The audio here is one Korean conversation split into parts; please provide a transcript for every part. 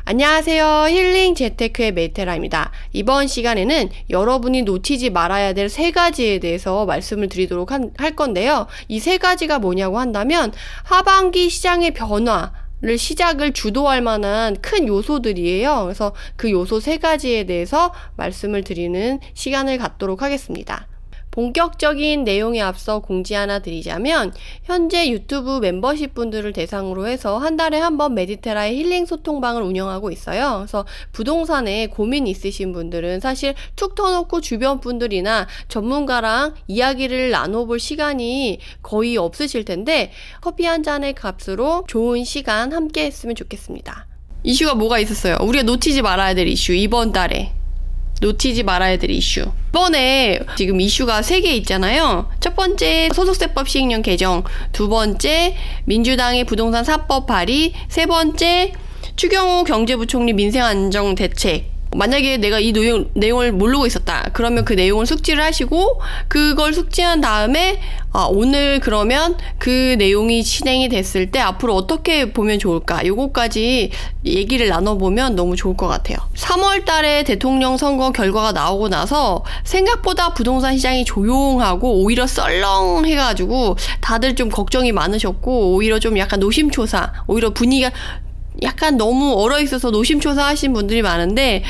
안녕하세요. 힐링 재테크의 메테라입니다. 이번 시간에는 여러분이 놓치지 말아야 될 세 가지에 대해서 말씀을 드리도록 할 건데요. 이 세 가지가 뭐냐고 한다면 하반기 시장의 변화를 시작을 주도할 만한 큰 요소들이에요. 그래서 그 요소 세 가지에 대해서 말씀을 드리는 시간을 갖도록 하겠습니다. 본격적인 내용에 앞서 공지 하나 드리자면 현재 유튜브 멤버십 분들을 대상으로 해서 한 달에 한 번 메디테라의 힐링 소통방을 운영하고 있어요. 그래서 부동산에 고민 있으신 분들은 사실 툭 터놓고 주변 분들이나 전문가랑 이야기를 나눠볼 시간이 거의 없으실 텐데 커피 한 잔의 값으로 좋은 시간 함께 했으면 좋겠습니다. 이슈가 뭐가 있었어요? 우리가 놓치지 말아야 될 이슈, 이번 달에 놓치지 말아야 될 이슈. 이번에 지금 이슈가 3개 있잖아요. 첫 번째 소득세법 시행령 개정, 두 번째 민주당의 부동산 4법 발의, 세 번째 추경호 경제부총리 민생안정대책. 만약에 내가 이 내용을 모르고 있었다. 그러면 그 내용을 숙지를 하시고 그걸 숙지한 다음에 오늘 그러면 그 내용이 진행이 됐을 때 앞으로 어떻게 보면 좋을까? 요거까지 얘기를 나눠보면 너무 좋을 것 같아요. 3월 달에 대통령 선거 결과가 나오고 나서 생각보다 부동산 시장이 조용하고 오히려 썰렁해가지고 다들 좀 걱정이 많으셨고 오히려 좀 약간 노심초사, 오히려 분위기가 약간 너무 얼어있어서 노심초사 하신 분들이 많은데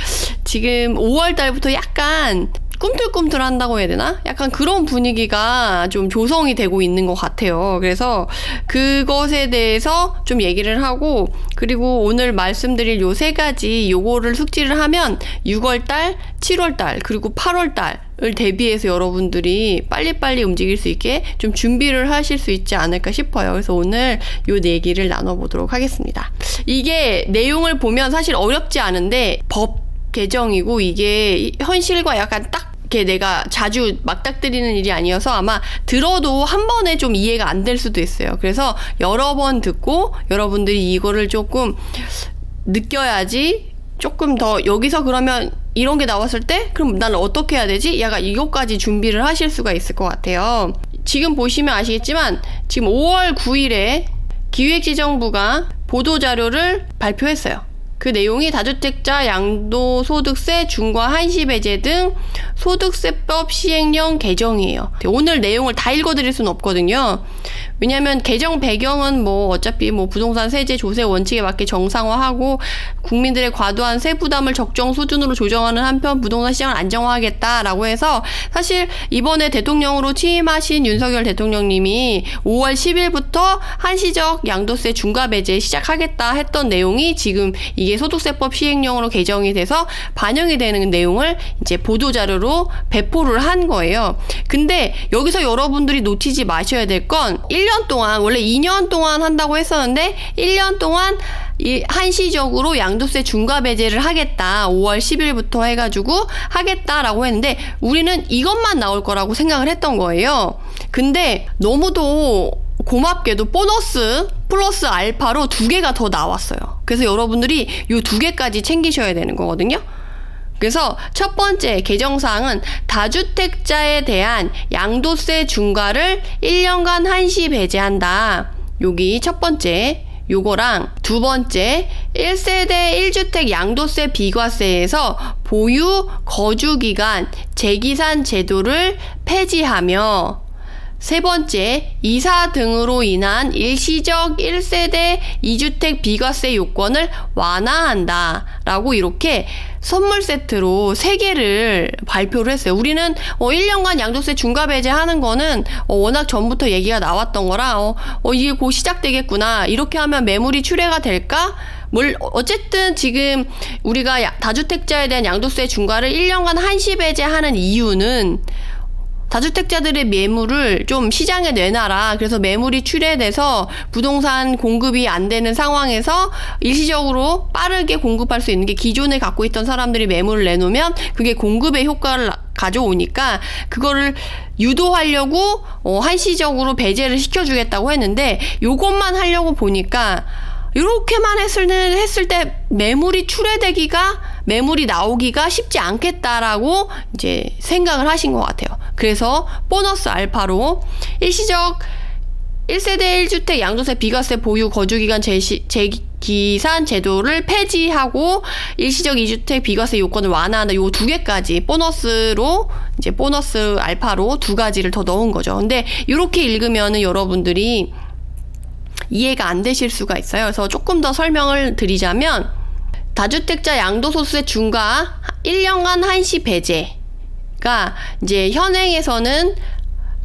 지금 5월 달부터 약간 꿈틀꿈틀 한다고 해야 되나? 약간 그런 분위기가 좀 조성이 되고 있는 것 같아요. 그래서 그것에 대해서 좀 얘기를 하고 그리고 오늘 말씀드릴 요 3가지 요거를 숙지를 하면 6월달, 7월달 그리고 8월달 을 대비해서 여러분들이 빨리빨리 움직일 수 있게 좀 준비를 하실 수 있지 않을까 싶어요. 그래서 오늘 요 얘기를 나눠보도록 하겠습니다. 이게 내용을 보면 사실 어렵지 않은데 법 개정이고 이게 현실과 약간 딱 이렇게 내가 자주 맞닥뜨리는 일이 아니어서 아마 들어도 한 번에 좀 이해가 안 될 수도 있어요. 그래서 여러 번 듣고 여러분들이 이거를 조금 느껴야지 조금 더 여기서 그러면 이런 게 나왔을 때 그럼 난 어떻게 해야 되지? 약간 이것까지 준비를 하실 수가 있을 것 같아요. 지금 보시면 아시겠지만 지금 5월 9일에 기획재정부가 보도자료를 발표했어요. 그 내용이 다주택자 양도소득세 중과 한시 배제 등 소득세법 시행령 개정이에요. 오늘 내용을 다 읽어드릴 수는 없거든요. 왜냐면 개정 배경은 뭐 어차피 뭐 부동산 세제 조세 원칙에 맞게 정상화하고 국민들의 과도한 세부담을 적정 수준으로 조정하는 한편 부동산 시장을 안정화하겠다라고 해서 사실 이번에 대통령으로 취임하신 윤석열 대통령님이 5월 10일부터 한시적 양도세 중과 배제 시작하겠다 했던 내용이 지금 이게 소득세법 시행령으로 개정이 돼서 반영이 되는 내용을 이제 보도자료로 배포를 한 거예요. 근데 여기서 여러분들이 놓치지 마셔야 될 건 1년 동안 원래 2년 동안 한다고 했었는데 1년 동안 한시적으로 양도세 중과 배제를 하겠다. 5월 10일부터 해가지고 하겠다라고 했는데 우리는 이것만 나올 거라고 생각을 했던 거예요. 근데 너무도 고맙게도 보너스 플러스 알파로 2개가 더 나왔어요. 그래서 여러분들이 이 2개까지 챙기셔야 되는 거거든요. 그래서 첫 번째 개정사항은 다주택자에 대한 양도세 중과를 1년간 한시 배제한다. 여기 첫 번째 요거랑 두 번째 1세대 1주택 양도세 비과세에서 보유 거주기간 재기산 제도를 폐지하며 세 번째, 이사 등으로 인한 일시적 1세대 2주택 비과세 요건을 완화한다. 라고 이렇게 선물 세트로 3개를 발표를 했어요. 우리는 1년간 양도세 중과 배제하는 거는 워낙 전부터 얘기가 나왔던 거라 이게 곧 시작되겠구나. 이렇게 하면 매물이 출회가 될까? 어쨌든 지금 우리가 다주택자에 대한 양도세 중과를 1년간 한시 배제하는 이유는 다주택자들의 매물을 좀 시장에 내놔라. 그래서 매물이 출회돼서 부동산 공급이 안 되는 상황에서 일시적으로 빠르게 공급할 수 있는 게 기존에 갖고 있던 사람들이 매물을 내놓으면 그게 공급의 효과를 가져오니까 그거를 유도하려고 한시적으로 배제를 시켜주겠다고 했는데 요것만 하려고 보니까 이렇게만 했을 때 매물이 나오기가 쉽지 않겠다라고 이제 생각을 하신 것 같아요. 그래서 보너스 알파로 일시적 1세대 1주택 양도세 비과세 보유 거주기간 기산 제도를 폐지하고 일시적 2주택 비과세 요건을 완화한다. 요 두 개까지 보너스로 이제 보너스 알파로 두 가지를 더 넣은 거죠. 근데 이렇게 읽으면은 여러분들이 이해가 안 되실 수가 있어요. 그래서 조금 더 설명을 드리자면 다주택자 양도소득세 중과 1년간 한시 배제가 이제 현행에서는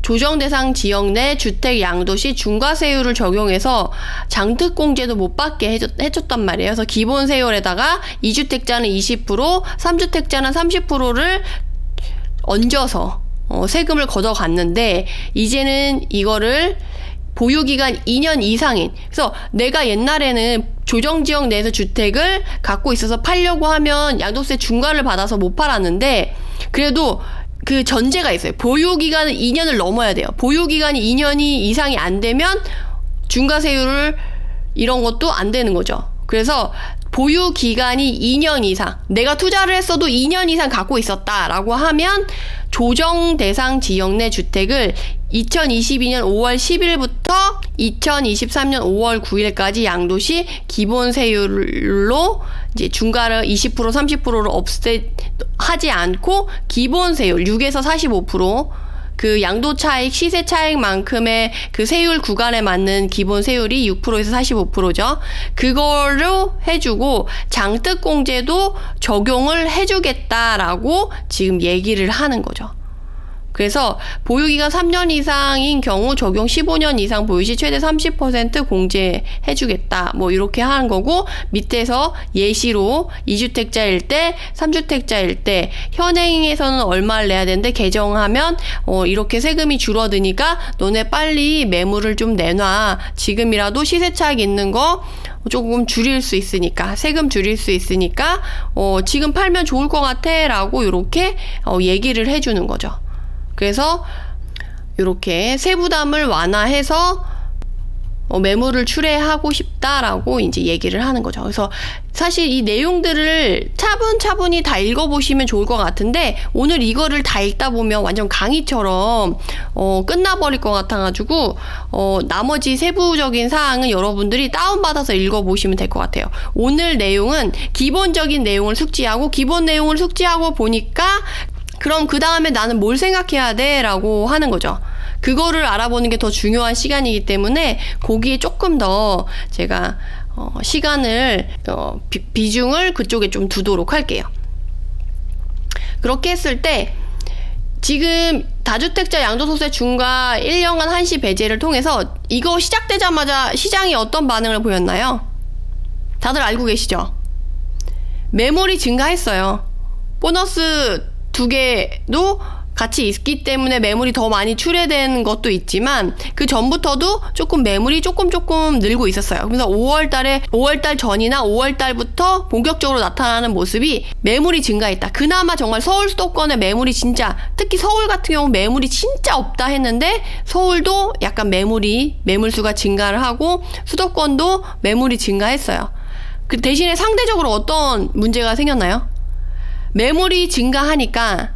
조정 대상 지역 내 주택 양도 시 중과세율을 적용해서 장특공제도 못 받게 해줬단 말이에요. 그래서 기본 세율에다가 2주택자는 20%, 3주택자는 30%를 얹어서 세금을 걷어갔는데 이제는 이거를 보유기간 2년 이상인, 그래서 내가 옛날에는 조정지역 내에서 주택을 갖고 있어서 팔려고 하면 양도세 중과를 받아서 못 팔았는데 그래도 그 전제가 있어요. 보유기간은 2년을 넘어야 돼요. 보유기간이 2년이 이상이 안 되면 중과세율을 이런 것도 안 되는 거죠. 그래서 보유기간이 2년 이상, 내가 투자를 했어도 2년 이상 갖고 있었다라고 하면 조정 대상 지역 내 주택을 2022년 5월 10일부터 2023년 5월 9일까지 양도시 기본 세율로 이제 중과를 20% 30%를 하지 않고 기본 세율 6에서 45% 그 양도 차익, 시세 차익만큼의 그 세율 구간에 맞는 기본 세율이 6%에서 45%죠. 그걸로 해주고 장특공제도 적용을 해주겠다라고 지금 얘기를 하는 거죠. 그래서 보유기간 3년 이상인 경우 적용 15년 이상 보유시 최대 30% 공제해주겠다. 뭐 이렇게 하는 거고 밑에서 예시로 2주택자일 때, 3주택자일 때 현행에서는 얼마를 내야 되는데 개정하면 이렇게 세금이 줄어드니까 너네 빨리 매물을 좀 내놔. 지금이라도 시세 차익 있는 거 조금 줄일 수 있으니까 세금 줄일 수 있으니까 지금 팔면 좋을 것 같아 라고 이렇게 얘기를 해주는 거죠. 그래서 이렇게 세부담을 완화해서 매물을 출회하고 싶다라고 이제 얘기를 하는 거죠. 그래서 사실 이 내용들을 차분차분히 다 읽어보시면 좋을 것 같은데 오늘 이거를 다 읽다 보면 완전 강의처럼 끝나버릴 것 같아가지고 나머지 세부적인 사항은 여러분들이 다운받아서 읽어보시면 될 것 같아요. 오늘 내용은 기본적인 내용을 숙지하고 기본 내용을 숙지하고 보니까 그럼 그 다음에 나는 뭘 생각해야 돼? 라고 하는 거죠. 그거를 알아보는 게 더 중요한 시간이기 때문에 거기에 조금 더 제가 시간을 비중을 그쪽에 좀 두도록 할게요. 그렇게 했을 때 지금 다주택자 양도소득세 중과 1년간 한시 배제를 통해서 이거 시작되자마자 시장이 어떤 반응을 보였나요? 다들 알고 계시죠? 매물이 증가했어요. 보너스 두 개도 같이 있기 때문에 매물이 더 많이 출회된 것도 있지만 그 전부터도 조금 매물이 조금 늘고 있었어요. 그래서 5월달 전이나 5월달부터 본격적으로 나타나는 모습이 매물이 증가했다. 그나마 정말 서울 수도권의 매물이 진짜 특히 서울 같은 경우 매물이 진짜 없다 했는데 서울도 약간 매물수가 증가를 하고 수도권도 매물이 증가했어요. 그 대신에 상대적으로 어떤 문제가 생겼나요? 매물이 증가하니까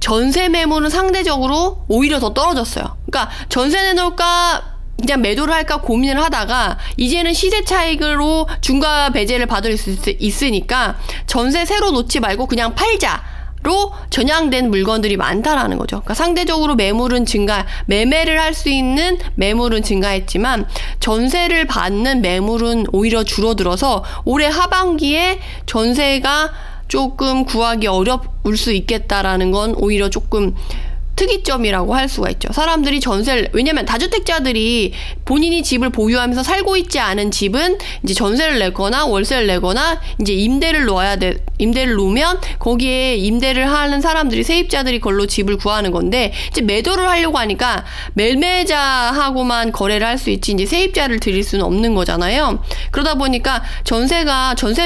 전세 매물은 상대적으로 오히려 더 떨어졌어요. 그러니까 전세 내놓을까 그냥 매도를 할까 고민을 하다가 이제는 시세 차익으로 중과 배제를 받을 수 있으니까 전세 새로 놓지 말고 그냥 팔자로 전향된 물건들이 많다라는 거죠. 그러니까 상대적으로 매매를 할 수 있는 매물은 증가했지만 전세를 받는 매물은 오히려 줄어들어서 올해 하반기에 전세가 조금 구하기 어려울 수 있겠다라는 건 오히려 조금 특이점이라고 할 수가 있죠. 사람들이 왜냐면 다주택자들이 본인이 집을 보유하면서 살고 있지 않은 집은 이제 전세를 내거나 월세를 내거나 이제 임대를 놓으면 거기에 임대를 하는 사람들이 세입자들이 그걸로 집을 구하는 건데 이제 매도를 하려고 하니까 매매자하고만 거래를 할 수 있지 이제 세입자를 들일 수는 없는 거잖아요. 그러다 보니까 전세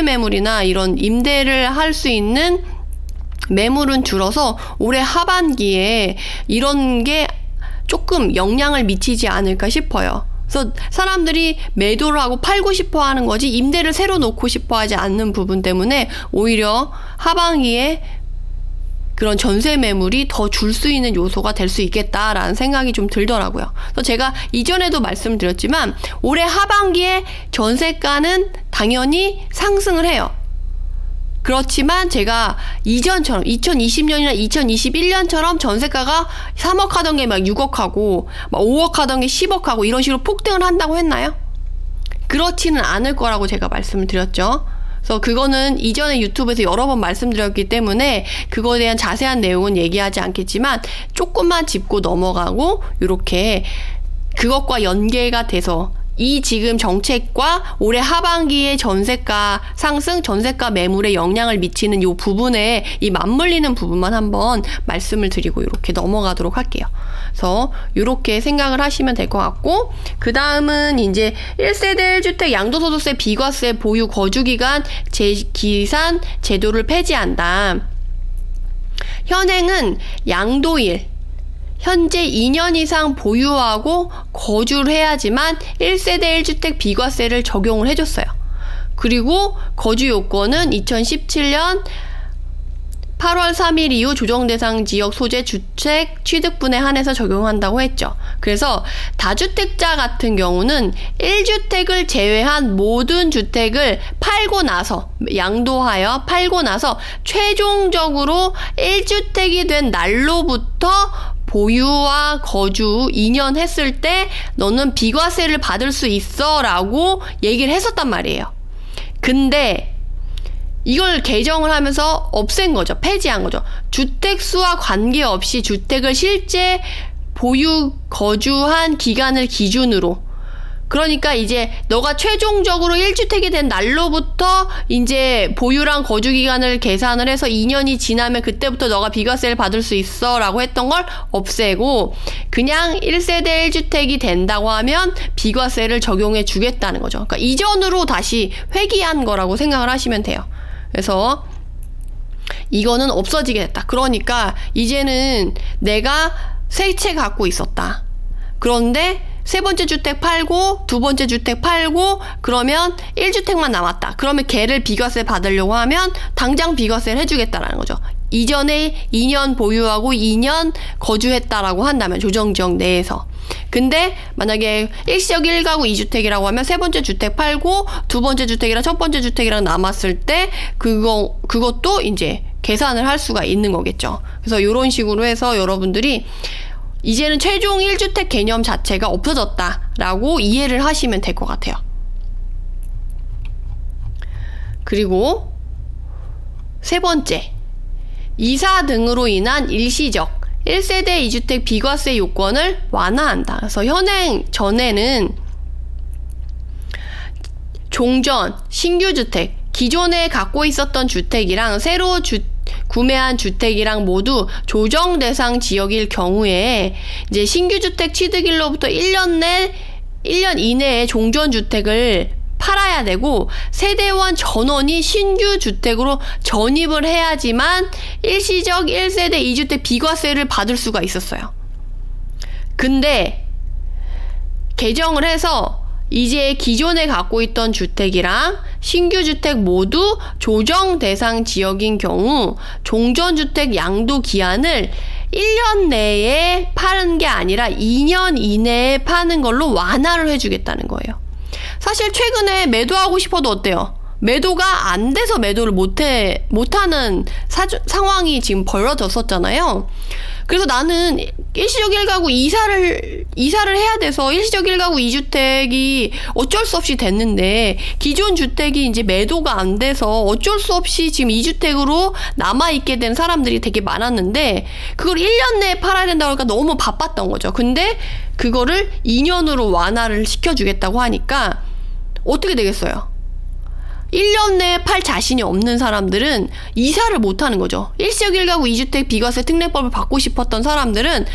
매물이나 이런 임대를 할 수 있는 매물은 줄어서 올해 하반기에 이런 게 조금 영향을 미치지 않을까 싶어요. 그래서 사람들이 매도를 하고 팔고 싶어 하는 거지 임대를 새로 놓고 싶어 하지 않는 부분 때문에 오히려 하반기에 그런 전세 매물이 더 줄 수 있는 요소가 될 수 있겠다라는 생각이 좀 들더라고요. 그래서 제가 이전에도 말씀드렸지만 올해 하반기에 전세가는 당연히 상승을 해요. 그렇지만 제가 이전처럼 2020년이나 2021년처럼 전세가가 3억 하던 게 막 6억 하고 막 5억 하던 게 10억 하고 이런 식으로 폭등을 한다고 했나요? 그렇지는 않을 거라고 제가 말씀을 드렸죠. 그래서 그거는 이전에 유튜브에서 여러 번 말씀드렸기 때문에 그거에 대한 자세한 내용은 얘기하지 않겠지만 조금만 짚고 넘어가고 이렇게 그것과 연계가 돼서 이 지금 정책과 올해 하반기의 전세가 상승, 전세가 매물에 영향을 미치는 이 부분에 이 맞물리는 부분만 한번 말씀을 드리고 이렇게 넘어가도록 할게요. 그래서 이렇게 생각을 하시면 될 것 같고, 그 다음은 이제 1세대 1주택 양도소득세 비과세 보유 거주기간 기산 제도를 폐지한다. 현행은 양도일 현재 2년 이상 보유하고 거주를 해야지만 1세대 1주택 비과세를 적용을 해줬어요. 그리고 거주 요건은 2017년 8월 3일 이후 조정대상 지역 소재 주택 취득분에 한해서 적용한다고 했죠. 그래서 다주택자 같은 경우는 1주택을 제외한 모든 주택을 팔고 나서 양도하여 팔고 나서 최종적으로 1주택이 된 날로부터 보유와 거주 2년 했을 때 너는 비과세를 받을 수 있어 라고 얘기를 했었단 말이에요. 근데 이걸 개정을 하면서 없앤 거죠. 폐지한 거죠. 주택수와 관계없이 주택을 실제 보유 거주한 기간을 기준으로, 그러니까 이제 너가 최종적으로 1주택이 된 날로부터 이제 보유랑 거주 기간을 계산을 해서 2년이 지나면 그때부터 너가 비과세를 받을 수 있어 라고 했던 걸 없애고 그냥 1세대 1주택이 된다고 하면 비과세를 적용해 주겠다는 거죠. 그러니까 이전으로 다시 회귀한 거라고 생각을 하시면 돼요. 그래서 이거는 없어지게 됐다. 그러니까 이제는 내가 세 채 갖고 있었다. 그런데 세 번째 주택 팔고 두 번째 주택 팔고 그러면 1주택만 남았다. 그러면 걔를 비과세 받으려고 하면 당장 비과세를 해주겠다라는 거죠. 이전에 2년 보유하고 2년 거주했다라고 한다면 조정지역 내에서. 근데 만약에 일시적 1가구 2주택이라고 하면 세 번째 주택 팔고 두 번째 주택이랑 첫 번째 주택이랑 남았을 때 그것도 이제 계산을 할 수가 있는 거겠죠. 그래서 이런 식으로 해서 여러분들이 이제는 최종 1주택 개념 자체가 없어졌다라고 이해를 하시면 될 것 같아요. 그리고 세 번째, 이사 등으로 인한 일시적 1세대 2주택 비과세 요건을 완화한다. 그래서 현행 전에는 종전, 신규주택, 기존에 갖고 있었던 주택이랑 새로 구매한 주택이랑 모두 조정 대상 지역일 경우에 이제 신규주택 취득일로부터 1년 이내에 종전주택을 팔아야 되고 세대원 전원이 신규 주택으로 전입을 해야지만 일시적 1세대 2주택 비과세를 받을 수가 있었어요. 근데 개정을 해서 이제 기존에 갖고 있던 주택이랑 신규 주택 모두 조정 대상 지역인 경우 종전주택 양도 기한을 1년 내에 파는 게 아니라 2년 이내에 파는 걸로 완화를 해주겠다는 거예요. 사실 최근에 매도하고 싶어도 어때요? 매도가 안 돼서 매도를 못하는 상황이 지금 벌어졌었잖아요. 그래서 나는 일시적 1가구 이사를 해야 돼서 일시적 1가구 2주택이 어쩔 수 없이 됐는데 기존 주택이 이제 매도가 안 돼서 어쩔 수 없이 지금 2주택으로 남아있게 된 사람들이 되게 많았는데 그걸 1년 내에 팔아야 된다고 하니까 너무 바빴던 거죠. 근데 그거를 2년으로 완화를 시켜주겠다고 하니까 어떻게 되겠어요? 1년 내에 팔 자신이 없는 사람들은 이사를 못하는 거죠. 일시적 1가구 2주택 비과세 특례법을 받고 싶었던 사람들은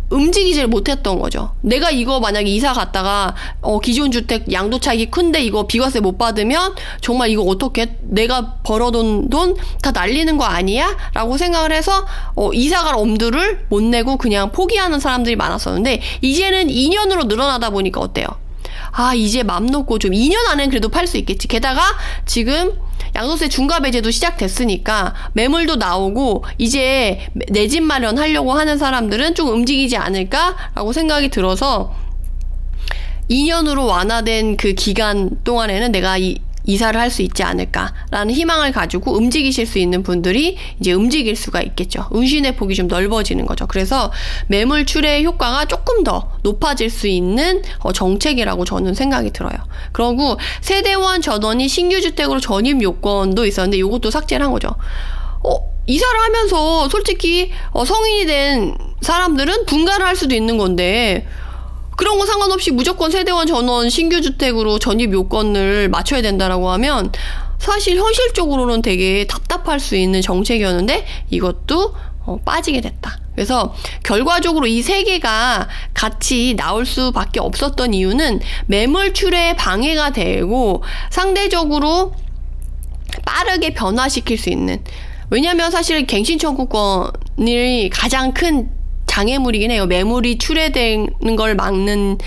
움직이질 못했던 거죠. 내가 이거 만약에 이사 갔다가 기존 주택 양도 차익이 큰데 이거 비과세 못 받으면 정말 이거 어떻게 내가 벌어둔 돈 다 날리는 거 아니야? 라고 생각을 해서 이사 갈 엄두를 못 내고 그냥 포기하는 사람들이 많았었는데 이제는 2년으로 늘어나다 보니까 어때요? 이제 맘 놓고 좀 2년 안엔 그래도 팔 수 있겠지. 게다가 지금 양도세 중과 배제도 시작됐으니까 매물도 나오고 이제 내 집 마련하려고 하는 사람들은 좀 움직이지 않을까라고 생각이 들어서 2년으로 완화된 그 기간 동안에는 내가 이사를 할 수 있지 않을까라는 희망을 가지고 움직이실 수 있는 분들이 이제 움직일 수가 있겠죠. 운신의 폭이 좀 넓어지는 거죠. 그래서 매물 출의 효과가 조금 더 높아질 수 있는 정책이라고 저는 생각이 들어요. 그리고 세대원 전원이 신규 주택으로 전입 요건도 있었는데 이것도 삭제를 한 거죠. 이사를 하면서 솔직히 성인이 된 사람들은 분가를 할 수도 있는 건데 그런 거 상관없이 무조건 세대원 전원 신규 주택으로 전입 요건을 맞춰야 된다라고 하면 사실 현실적으로는 되게 답답할 수 있는 정책이었는데 이것도 빠지게 됐다. 그래서 결과적으로 이 세 개가 같이 나올 수밖에 없었던 이유는 매물 출회에 방해가 되고 상대적으로 빠르게 변화시킬 수 있는, 왜냐면 사실 갱신 청구권이 가장 큰 장애물이긴 해요. 매물이 출회되는 걸 막는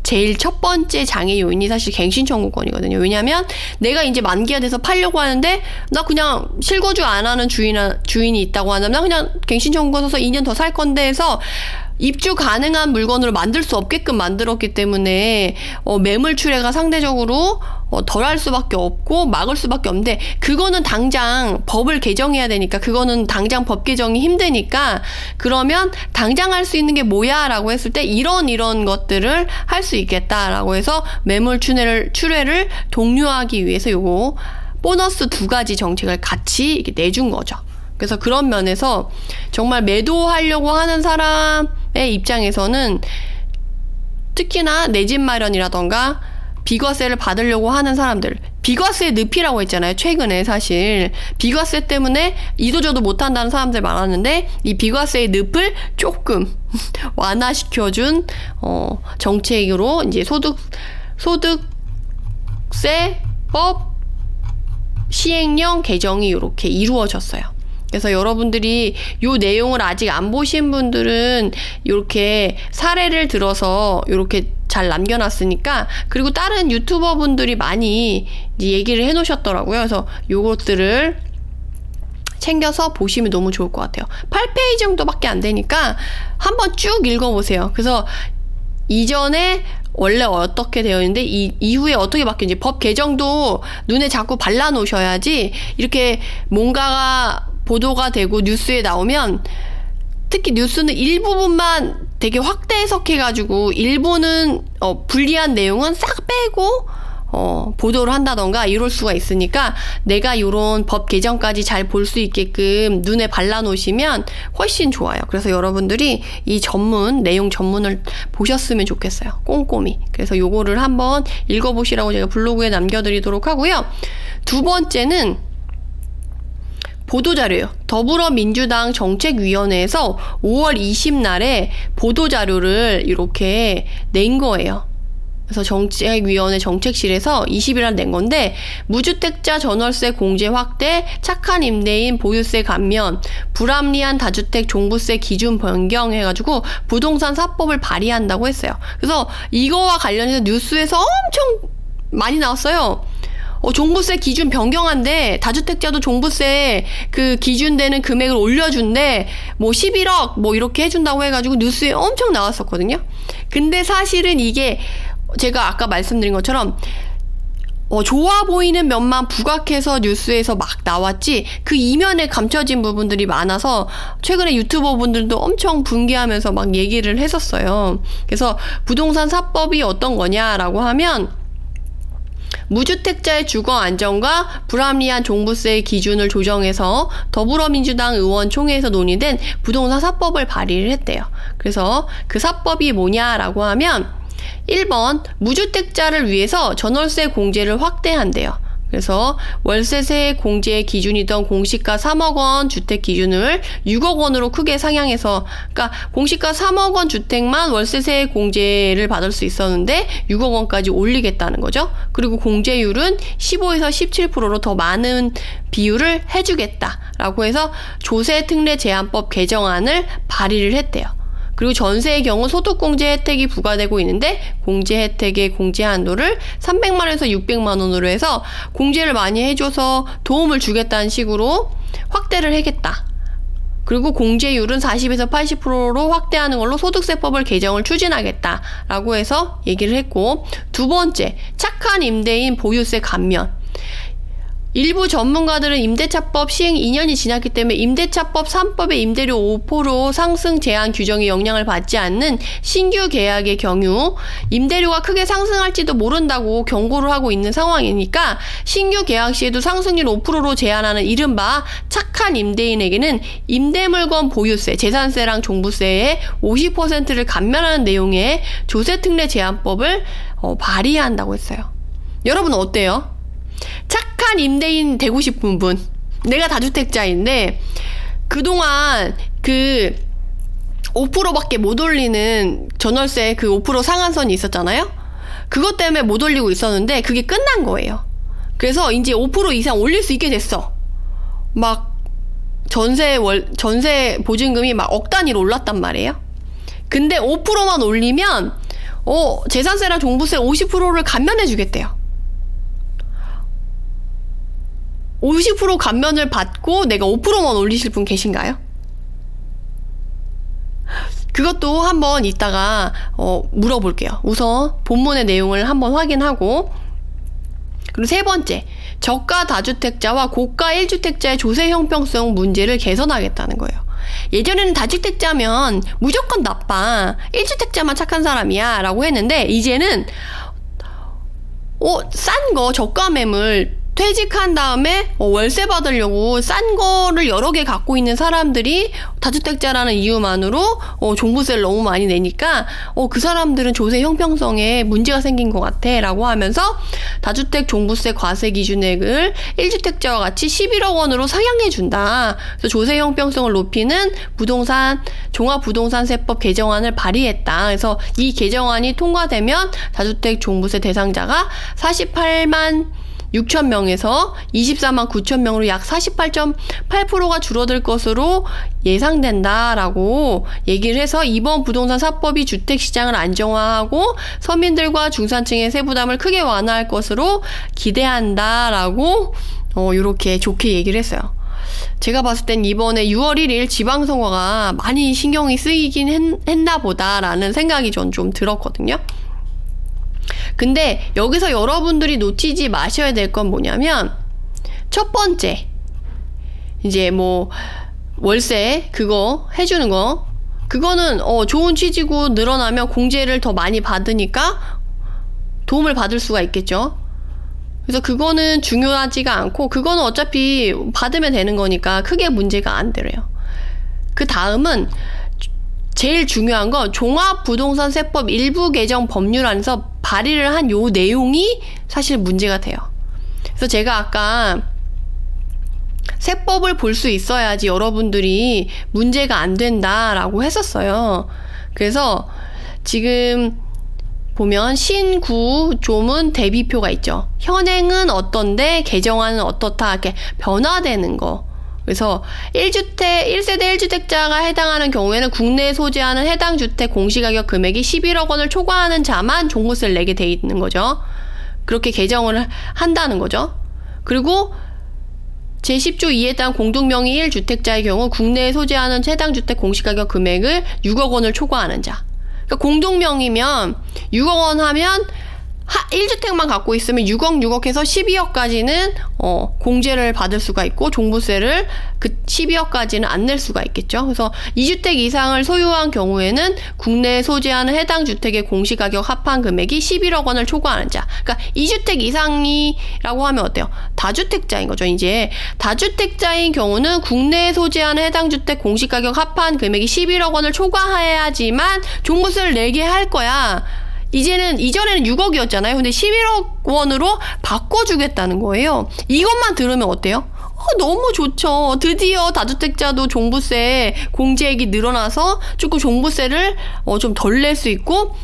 제일 첫 번째 장애 요인이 사실 갱신 청구권이거든요. 왜냐면 내가 이제 만기가 돼서 팔려고 하는데 나 그냥 실거주 안 하는 주인이 있다고 하면 나 그냥 갱신 청구권 써서 2년 더 살 건데 해서 입주 가능한 물건으로 만들 수 없게끔 만들었기 때문에 매물 출회가 상대적으로 덜 할 수밖에 없고 막을 수밖에 없는데 그거는 당장 법을 개정해야 되니까 그거는 당장 법 개정이 힘드니까 그러면 당장 할 수 있는 게 뭐야 라고 했을 때 이런 것들을 할 수 있겠다라고 해서 매물 출회를 독려하기 위해서 요거 보너스 2가지 정책을 같이 이렇게 내준 거죠. 그래서 그런 면에서 정말 매도하려고 하는 사람의 입장에서는 특히나 내 집 마련이라던가 비과세를 받으려고 하는 사람들, 비과세 늪이라고 했잖아요. 최근에 사실 비과세 때문에 이도저도 못한다는 사람들 많았는데 이 비과세의 늪을 조금 완화시켜준 정책으로 이제 소득세법 시행령 개정이 이렇게 이루어졌어요. 그래서 여러분들이 요 내용을 아직 안 보신 분들은 이렇게 사례를 들어서 이렇게 잘 남겨놨으니까, 그리고 다른 유튜버 분들이 많이 얘기를 해놓으셨더라고요. 그래서 요것들을 챙겨서 보시면 너무 좋을 것 같아요. 8페이지 정도밖에 안 되니까 한번 쭉 읽어보세요. 그래서 이전에 원래 어떻게 되어 있는데 이후에 어떻게 바뀌는지 법 개정도 눈에 자꾸 발라놓으셔야지 이렇게 뭔가가 보도가 되고 뉴스에 나오면, 특히 뉴스는 일부분만 되게 확대 해석해가지고 일부는 불리한 내용은 싹 빼고 보도를 한다던가 이럴 수가 있으니까 내가 이런 법 개정까지 잘 볼 수 있게끔 눈에 발라놓으시면 훨씬 좋아요. 그래서 여러분들이 이 내용 전문을 보셨으면 좋겠어요. 꼼꼼히. 그래서 요거를 한번 읽어보시라고 제가 블로그에 남겨드리도록 하고요. 두 번째는 보도자료요. 더불어민주당 정책위원회에서 5월 20날에 보도자료를 이렇게 낸 거예요. 그래서 정책위원회 정책실에서 20일날 낸 건데, 무주택자 전월세 공제 확대, 착한 임대인 보유세 감면, 불합리한 다주택 종부세 기준 변경해가지고 부동산 4법을 발의한다고 했어요. 그래서 이거와 관련해서 뉴스에서 엄청 많이 나왔어요. 종부세 기준 변경한데 다주택자도 종부세 그 기준되는 금액을 올려준대, 뭐 11억 뭐 이렇게 해준다고 해가지고 뉴스에 엄청 나왔었거든요. 근데 사실은 이게 제가 아까 말씀드린 것처럼 좋아 보이는 면만 부각해서 뉴스에서 막 나왔지 그 이면에 감춰진 부분들이 많아서 최근에 유튜버 분들도 엄청 분개하면서 막 얘기를 했었어요. 그래서 부동산 4법이 어떤 거냐라고 하면, 무주택자의 주거 안정과 불합리한 종부세 기준을 조정해서 더불어민주당 의원총회에서 논의된 부동산 4법을 발의를 했대요. 그래서 그 4법이 뭐냐라고 하면 1번, 무주택자를 위해서 전월세 공제를 확대한대요. 그래서 월세세 공제 기준이던 공시가 3억 원 주택 기준을 6억 원으로 크게 상향해서, 그러니까 공시가 3억 원 주택만 월세세 공제를 받을 수 있었는데 6억 원까지 올리겠다는 거죠. 그리고 공제율은 15에서 17%로 더 많은 비율을 해주겠다라고 해서 조세 특례 제한법 개정안을 발의를 했대요. 그리고 전세의 경우 소득공제 혜택이 부과되고 있는데 공제 혜택의 공제 한도를 300만 원에서 600만 원으로 해서 공제를 많이 해줘서 도움을 주겠다는 식으로 확대를 하겠다. 그리고 공제율은 40에서 80%로 확대하는 걸로 소득세법을 개정을 추진하겠다라고 해서 얘기를 했고, 두 번째, 착한 임대인 보유세 감면. 일부 전문가들은 임대차법 시행 2년이 지났기 때문에 임대차법 3법의 임대료 5% 상승 제한 규정이 영향을 받지 않는 신규 계약의 경우 임대료가 크게 상승할지도 모른다고 경고를 하고 있는 상황이니까 신규 계약 시에도 상승률 5%로 제한하는 이른바 착한 임대인에게는 임대물건 보유세, 재산세랑 종부세의 50%를 감면하는 내용의 조세특례 제한법을 발의한다고 했어요. 여러분 어때요? 착한 임대인 되고 싶은 분, 내가 다주택자인데 그동안 그 5%밖에 못 올리는 전월세 그 5% 상한선이 있었잖아요. 그것 때문에 못 올리고 있었는데 그게 끝난 거예요. 그래서 이제 5% 이상 올릴 수 있게 됐어. 막 전세 보증금이 막 억 단위로 올랐단 말이에요. 근데 5%만 올리면 재산세랑 종부세 50%를 감면해 주겠대요. 50% 감면을 받고 내가 5%만 올리실 분 계신가요? 그것도 한번 이따가 물어볼게요. 우선 본문의 내용을 한번 확인하고, 그리고 세 번째, 저가 다주택자와 고가 1주택자의 조세 형평성 문제를 개선하겠다는 거예요. 예전에는 다주택자면 무조건 나빠, 1주택자만 착한 사람이야 라고 했는데, 이제는 싼 거 저가 매물 퇴직한 다음에 월세 받으려고 싼 거를 여러 개 갖고 있는 사람들이 다주택자라는 이유만으로 종부세를 너무 많이 내니까 그 사람들은 조세 형평성에 문제가 생긴 것 같아 라고 하면서 다주택 종부세 과세 기준액을 1주택자와 같이 11억 원으로 상향해 준다. 그래서 조세 형평성을 높이는 종합부동산세법 개정안을 발의했다. 그래서 이 개정안이 통과되면 다주택 종부세 대상자가 48만 6천 명에서 24만 9천 명으로 약 48.8%가 줄어들 것으로 예상된다라고 얘기를 해서 이번 부동산 4법이 주택시장을 안정화하고 서민들과 중산층의 세부담을 크게 완화할 것으로 기대한다라고 이렇게 좋게 얘기를 했어요. 제가 봤을 땐 이번에 6월 1일 지방선거가 많이 신경이 쓰이긴 했나 보다라는 생각이 전 좀 들었거든요. 근데 여기서 여러분들이 놓치지 마셔야 될 건 뭐냐면, 첫 번째, 이제 월세 그거 해주는 거, 그거는 좋은 취지고 늘어나면 공제를 더 많이 받으니까 도움을 받을 수가 있겠죠. 그래서 그거는 중요하지가 않고, 그거는 어차피 받으면 되는 거니까 크게 문제가 안 되래요. 그 다음은 제일 중요한 건 종합부동산세법 일부 개정 법률안에서 발의를 한 요 내용이 사실 문제가 돼요. 그래서 제가 아까 세법을 볼 수 있어야지 여러분들이 문제가 안 된다라고 했었어요. 그래서 지금 보면 신구 조문 대비표가 있죠. 현행은 어떤데 개정안은 어떻다, 이렇게 변화되는 거. 그래서 1세대 1주택자가 해당하는 경우에는 국내에 소재하는 해당 주택 공시가격 금액이 11억 원을 초과하는 자만 종부세를 내게 돼 있는 거죠. 그렇게 개정을 한다는 거죠. 그리고 제10조 2에 따른 공동명의 1주택자의 경우 국내에 소재하는 해당 주택 공시가격 금액을 6억 원을 초과하는 자. 그러니까 공동명의면 6억 원 하면 1주택만 갖고 있으면 6억 해서 12억까지는 공제를 받을 수가 있고 종부세를 그 12억까지는 안 낼 수가 있겠죠. 그래서 2주택 이상을 소유한 경우에는 국내에 소재하는 해당 주택의 공시가격 합한 금액이 11억 원을 초과하는 자. 그러니까 2주택 이상이라고 하면 어때요? 다주택자인 거죠. 이제 다주택자인 경우는 국내에 소재하는 해당 주택 공시가격 합한 금액이 11억 원을 초과해야지만 종부세를 내게 할 거야. 이전에는 6억이었잖아요. 근데 11억 원으로 바꿔주겠다는 거예요. 이것만 들으면 어때요? 너무 좋죠. 드디어 다주택자도 종부세 공제액이 늘어나서 조금 종부세를 좀 덜 낼 수 있고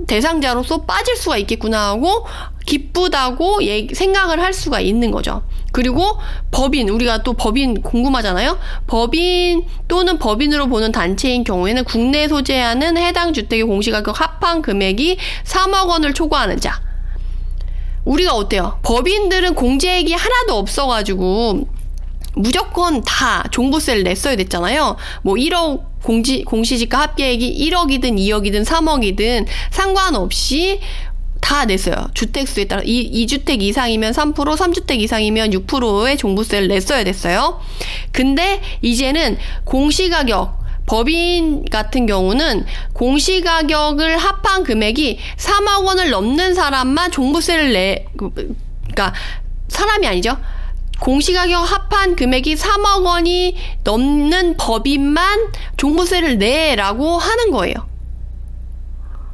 대상자로서 빠질 수가 있겠구나 하고 기쁘다고 생각을 할 수가 있는 거죠. 그리고 법인, 우리가 또 법인 궁금하잖아요. 법인 또는 법인으로 보는 단체인 경우에는 국내에 소재하는 해당 주택의 공시가격 합한 금액이 3억 원을 초과하는 자. 우리가 어때요? 법인들은 공제액이 하나도 없어가지고 무조건 다 종부세를 냈어야 됐잖아요. 뭐 1억 공시지가 합계액이 1억이든 2억이든 3억이든 상관없이 다 냈어요. 주택수에 따라 2주택 이상이면 3%, 3주택 이상이면 6%의 종부세를 냈어야 됐어요. 근데 이제는 공시가격, 법인 같은 경우는 공시가격을 합한 금액이 3억 원을 넘는 사람만 종부세를 그러니까 사람이 아니죠. 공시가격 합한 금액이 3억 원이 넘는 법인만 종부세를 내라고 하는 거예요.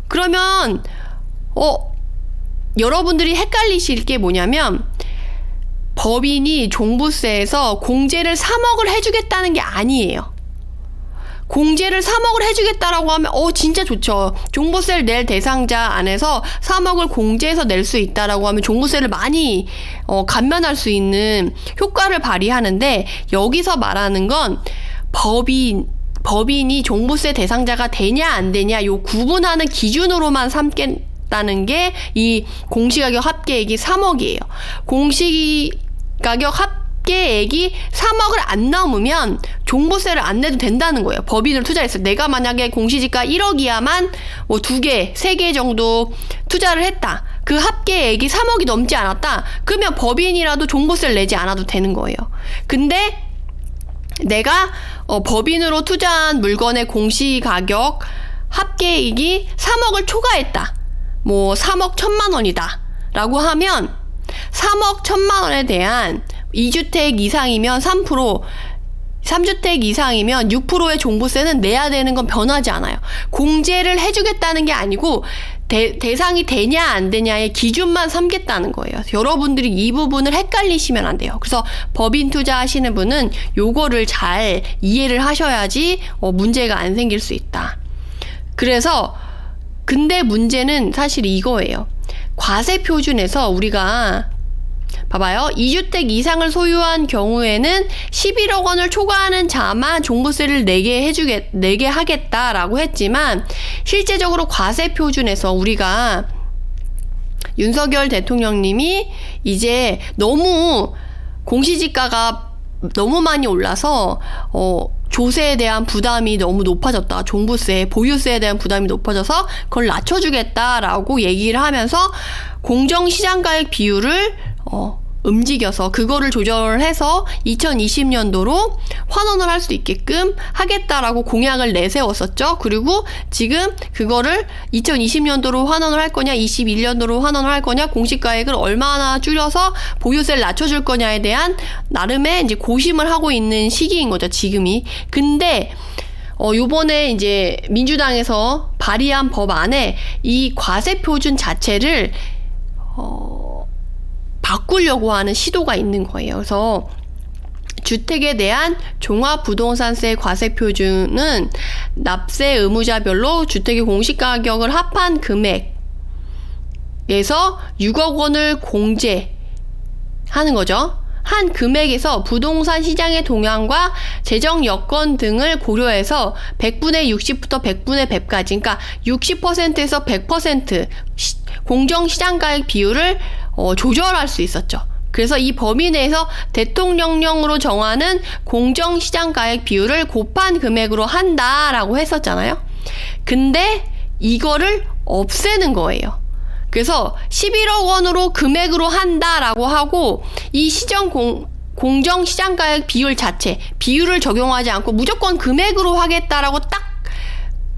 그러면 여러분들이 헷갈리실 게 뭐냐면 법인이 종부세에서 공제를 3억을 해주겠다는 게 아니에요. 공제를 3억을 해주겠다라고 하면 진짜 좋죠. 종부세를 낼 대상자 안에서 3억을 공제해서 낼 수 있다라고 하면 종부세를 많이 감면할 수 있는 효과를 발휘하는데, 여기서 말하는 건 법인이 종부세 대상자가 되냐 안 되냐 요 구분하는 기준으로만 삼겠다는 게 이 공시가격 합계액이 3억이에요. 공시가격 합계액이 3억을 안 넘으면 종부세를 안 내도 된다는 거예요. 법인을 투자했어요. 내가 만약에 공시지가 1억이야만 뭐 2개, 3개 정도 투자를 했다. 그 합계액이 3억이 넘지 않았다. 그러면 법인이라도 종부세를 내지 않아도 되는 거예요. 근데 내가 법인으로 투자한 물건의 공시가격 합계액이 3억을 초과했다. 뭐 3억 1천만 원이다 라고 하면 3억 1천만 원에 대한 2주택 이상이면 3%, 3주택 이상이면 6%의 종부세는 내야 되는 건 변하지 않아요. 공제를 해주겠다는 게 아니고 대상이 되냐 안 되냐의 기준만 삼겠다는 거예요. 여러분들이 이 부분을 헷갈리시면 안 돼요. 그래서 법인 투자하시는 분은 요거를 잘 이해를 하셔야지 문제가 안 생길 수 있다. 그래서 근데 문제는 사실 이거예요. 과세표준에서 우리가 봐봐요. 2주택 이상을 소유한 경우에는 11억 원을 초과하는 자만 종부세를 내게 하겠다라고 했지만, 실제적으로 과세표준에서 우리가 윤석열 대통령님이 이제 너무 공시지가가 너무 많이 올라서 조세에 대한 부담이 너무 높아졌다. 종부세, 보유세에 대한 부담이 높아져서 그걸 낮춰주겠다라고 얘기를 하면서 공정시장가액 비율을 움직여서 그거를 조절해서 2020년도로 환원을 할 수 있게끔 하겠다라고 공약을 내세웠었죠. 그리고 지금 그거를 2020년도로 환원을 할 거냐, 21년도로 환원을 할 거냐, 공시가액을 얼마나 줄여서 보유세를 낮춰줄 거냐에 대한 나름의 이제 고심을 하고 있는 시기인 거죠, 지금이. 근데 요번에 이제 민주당에서 발의한 법안에 이 과세표준 자체를 바꾸려고 하는 시도가 있는 거예요. 그래서 주택에 대한 종합부동산세 과세표준은 납세 의무자별로 주택의 공시가격을 합한 금액에서 6억 원을 공제하는 거죠. 한 금액에서 부동산 시장의 동향과 재정 여건 등을 고려해서 100분의 60부터 100분의 100까지, 그러니까 60%에서 100% 공정시장가액 비율을 조절할 수 있었죠. 그래서 이 범위 내에서 대통령령으로 정하는 공정시장가액 비율을 곱한 금액으로 한다라고 했었잖아요. 근데 이거를 없애는 거예요. 그래서 11억 원으로 금액으로 한다라고 하고 이 공정시장가액 비율 자체, 비율을 적용하지 않고 무조건 금액으로 하겠다라고 딱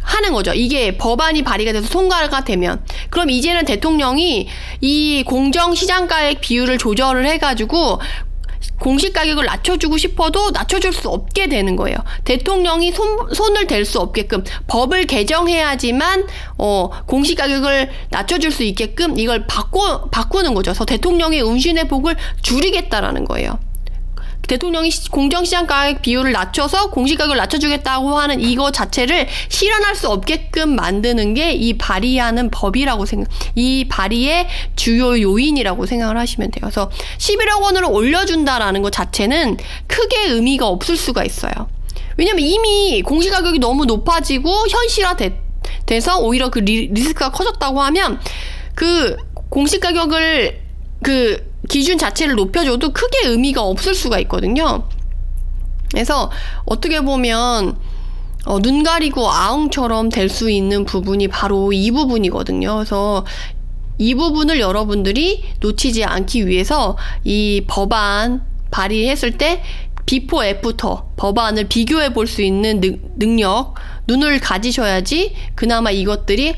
하는 거죠. 이게 법안이 발의가 돼서 통과가 되면. 그럼 이제는 대통령이 이 공정시장가액 비율을 조절을 해가지고 공시가격을 낮춰주고 싶어도 낮춰줄 수 없게 되는 거예요. 대통령이 손을 댈 수 없게끔 법을 개정해야지만 공시가격을 낮춰줄 수 있게끔 이걸 바꾸는 거죠. 그래서 대통령의 운신의 폭을 줄이겠다라는 거예요. 대통령이 공정시장 가격 비율을 낮춰서 공시가격을 낮춰주겠다고 하는 이거 자체를 실현할 수 없게끔 만드는 게 이 발의하는 법이라고 이 발의의 주요 요인이라고 생각을 하시면 돼요. 그래서 11억 원을 올려준다라는 것 자체는 크게 의미가 없을 수가 있어요. 왜냐면 이미 공시가격이 너무 높아지고 현실화돼서 오히려 그 리스크가 커졌다고 하면 그 공시가격을 그 기준 자체를 높여줘도 크게 의미가 없을 수가 있거든요. 그래서 어떻게 보면 눈 가리고 아웅처럼 될 수 있는 부분이 바로 이 부분이거든요. 그래서 이 부분을 여러분들이 놓치지 않기 위해서 이 법안 발의했을 때 비포 애프터 법안을 비교해 볼 수 있는 능력, 눈을 가지셔야지 그나마 이것들이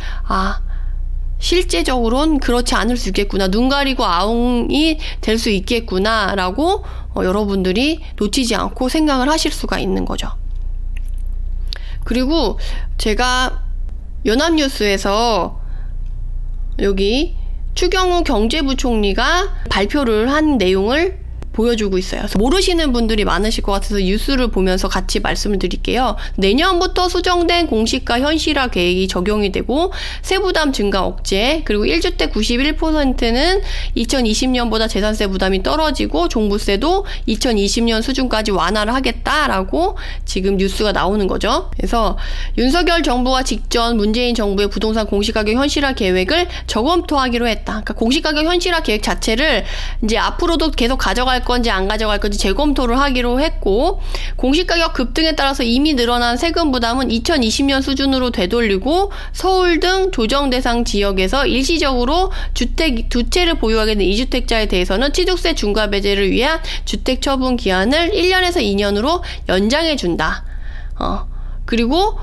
실제적으로는 그렇지 않을 수 있겠구나, 눈 가리고 아웅이 될 수 있겠구나 라고 여러분들이 놓치지 않고 생각을 하실 수가 있는 거죠. 그리고 제가 연합뉴스에서 여기 추경호 경제부총리가 발표를 한 내용을 보여주고 있어요. 그래서 모르시는 분들이 많으실 것 같아서 뉴스를 보면서 같이 말씀을 드릴게요. 내년부터 수정된 공시가 현실화 계획이 적용이 되고 세부담 증가 억제, 그리고 1주택 91%는 2020년보다 재산세 부담이 떨어지고 종부세도 2020년 수준까지 완화를 하겠다라고 지금 뉴스가 나오는 거죠. 그래서 윤석열 정부가 직전 문재인 정부의 부동산 공시가격 현실화 계획을 저검토하기로 했다. 그러니까 공시가격 현실화 계획 자체를 이제 앞으로도 계속 가져갈 건지 안 가져갈 건지 재검토를 하기로 했고, 공시가격 급등에 따라서 이미 늘어난 세금 부담은 2020년 수준으로 되돌리고 서울 등 조정 대상 지역에서 일시적으로 주택 두 채를 보유하게 된 2주택자에 대해서는 취득세 중과 배제를 위한 주택 처분 기한을 1년에서 2년으로 연장해 준다. 그리고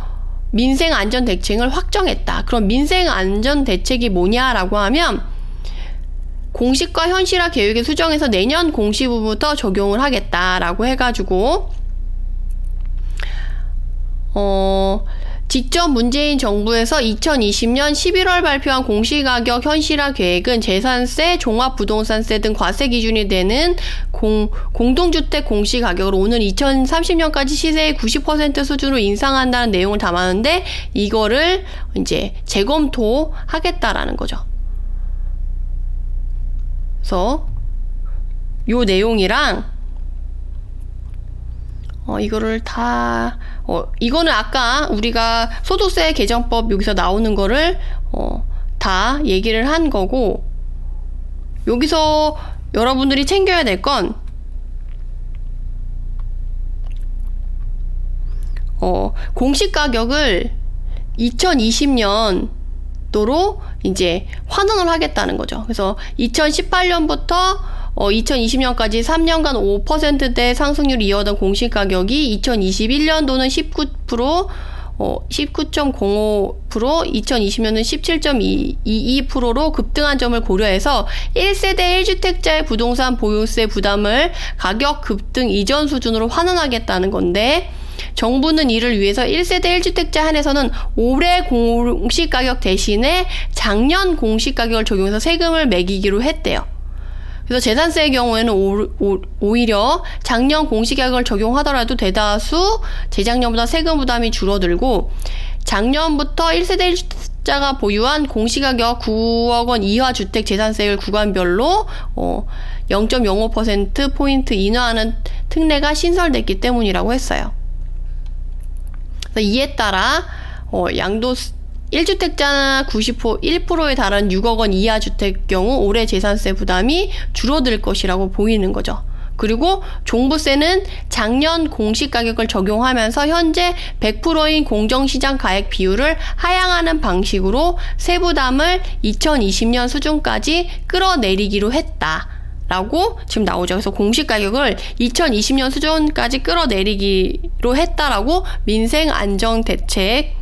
민생 안전 대책을 확정했다. 그럼 민생 안전 대책이 뭐냐라고 하면 공시가 현실화 계획의 수정에서 내년 공시부부터 적용을 하겠다라고 해가지고 직전 문재인 정부에서 2020년 11월 발표한 공시가격 현실화 계획은 재산세, 종합부동산세 등 과세 기준이 되는 공동주택 공시가격을 오는 2030년까지 시세의 90% 수준으로 인상한다는 내용을 담았는데 이거를 이제 재검토하겠다라는 거죠. 그래서 요 내용이랑 이거를 다 이거는 아까 우리가 소득세 개정법 여기서 나오는 거를 다 얘기를 한 거고, 여기서 여러분들이 챙겨야 될 건 공시가격을 2020년도로 이제 환원을 하겠다는 거죠. 그래서 2018년부터 2020년까지 3년간 5%대 상승률을 이어던 공시가격이 2021년도는 19%, 19.05%, 2020년은 17.22%로 급등한 점을 고려해서 1세대 1주택자의 부동산 보유세 부담을 가격 급등 이전 수준으로 환원하겠다는 건데, 정부는 이를 위해서 1세대 1주택자 한해서는 올해 공시가격 대신에 작년 공시가격을 적용해서 세금을 매기기로 했대요. 그래서 재산세의 경우에는 오히려 작년 공시가격을 적용하더라도 대다수 재작년보다 세금 부담이 줄어들고, 작년부터 1세대 1주택자가 보유한 공시가격 9억 원 이하 주택 재산세율 구간별로 0.05%포인트 인하하는 특례가 신설됐기 때문이라고 했어요. 이에 따라 양도 1주택자나 1%에 달하는 6억 원 이하 주택 경우 올해 재산세 부담이 줄어들 것이라고 보이는 거죠. 그리고 종부세는 작년 공시가격을 적용하면서 현재 100%인 공정시장 가액 비율을 하향하는 방식으로 세부담을 2020년 수준까지 끌어내리기로 했다 라고 지금 나오죠. 그래서 공시가격을 2020년 수준까지 끌어내리기로 했다라고 민생안정대책을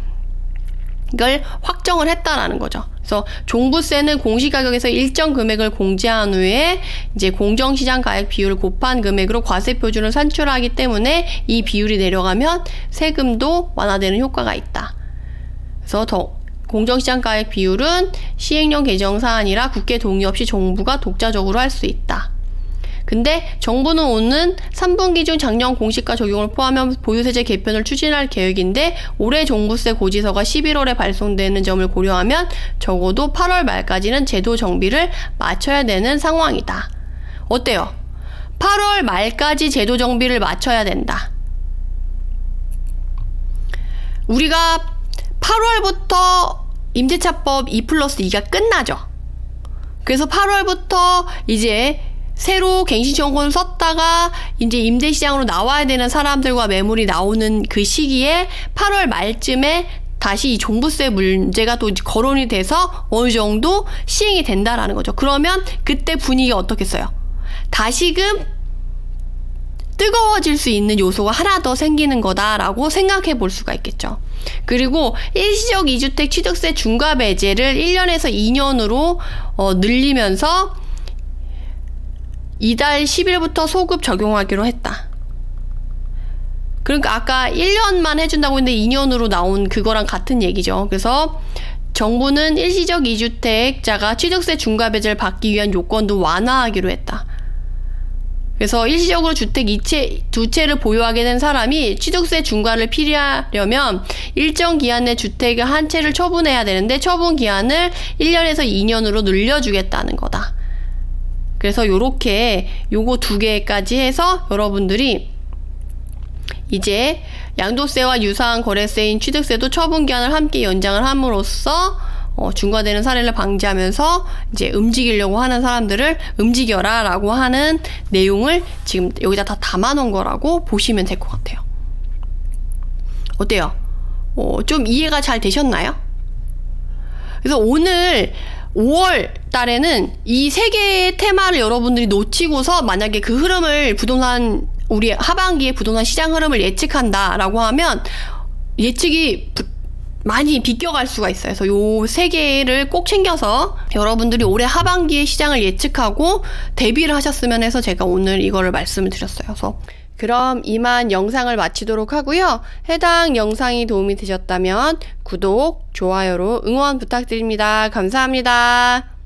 확정을 했다라는 거죠. 그래서 종부세는 공시가격에서 일정 금액을 공제한 후에 이제 공정시장 가액 비율을 곱한 금액으로 과세 표준을 산출하기 때문에 이 비율이 내려가면 세금도 완화되는 효과가 있다. 그래서 공정시장 가액 비율은 시행령 개정 사안이라 국회 동의 없이 정부가 독자적으로 할 수 있다. 근데 정부는 오는 3분기 중 작년 공시가 적용을 포함한 보유세제 개편을 추진할 계획인데 올해 종부세 고지서가 11월에 발송되는 점을 고려하면 적어도 8월 말까지는 제도 정비를 마쳐야 되는 상황이다. 어때요? 8월 말까지 제도 정비를 마쳐야 된다. 우리가 8월부터 임대차법 2+2가 끝나죠. 그래서 8월부터 이제 새로 갱신청구를 썼다가 이제 임대시장으로 나와야 되는 사람들과 매물이 나오는 그 시기에 8월 말쯤에 다시 이 종부세 문제가 또 거론이 돼서 어느 정도 시행이 된다라는 거죠. 그러면 그때 분위기가 어떻겠어요? 다시금 뜨거워질 수 있는 요소가 하나 더 생기는 거다라고 생각해 볼 수가 있겠죠. 그리고 일시적 2주택 취득세 중과 배제를 1년에서 2년으로 늘리면서 이달 10일부터 소급 적용하기로 했다. 그러니까 아까 1년만 해준다고 했는데 2년으로 나온 그거랑 같은 얘기죠. 그래서 정부는 일시적 2주택자가 취득세 중과 배제를 받기 위한 요건도 완화하기로 했다. 그래서 일시적으로 주택 두 채를 보유하게 된 사람이 취득세 중과를 피하려면 일정 기한 내 주택의 한 채를 처분해야 되는데 처분 기한을 1년에서 2년으로 늘려주겠다는 거다. 그래서 요렇게 요거 두 개까지 해서 여러분들이 이제 양도세와 유사한 거래세인 취득세도 처분 기한을 함께 연장을 함으로써 중과되는 사례를 방지하면서 이제 움직이려고 하는 사람들을 움직여라 라고 하는 내용을 지금 여기다 다 담아놓은 거라고 보시면 될 것 같아요. 어때요? 좀 이해가 잘 되셨나요? 그래서 오늘 5월 달에는 이 세 개의 테마를 여러분들이 놓치고서 만약에 그 흐름을 우리 하반기에 부동산 시장 흐름을 예측한다라고 하면 예측이 많이 비껴갈 수가 있어요. 그래서 요 세 개를 꼭 챙겨서 여러분들이 올해 하반기에 시장을 예측하고 대비를 하셨으면 해서 제가 오늘 이거를 말씀을 드렸어요. 그래서 그럼 이만 영상을 마치도록 하고요. 해당 영상이 도움이 되셨다면 구독, 좋아요로 응원 부탁드립니다. 감사합니다.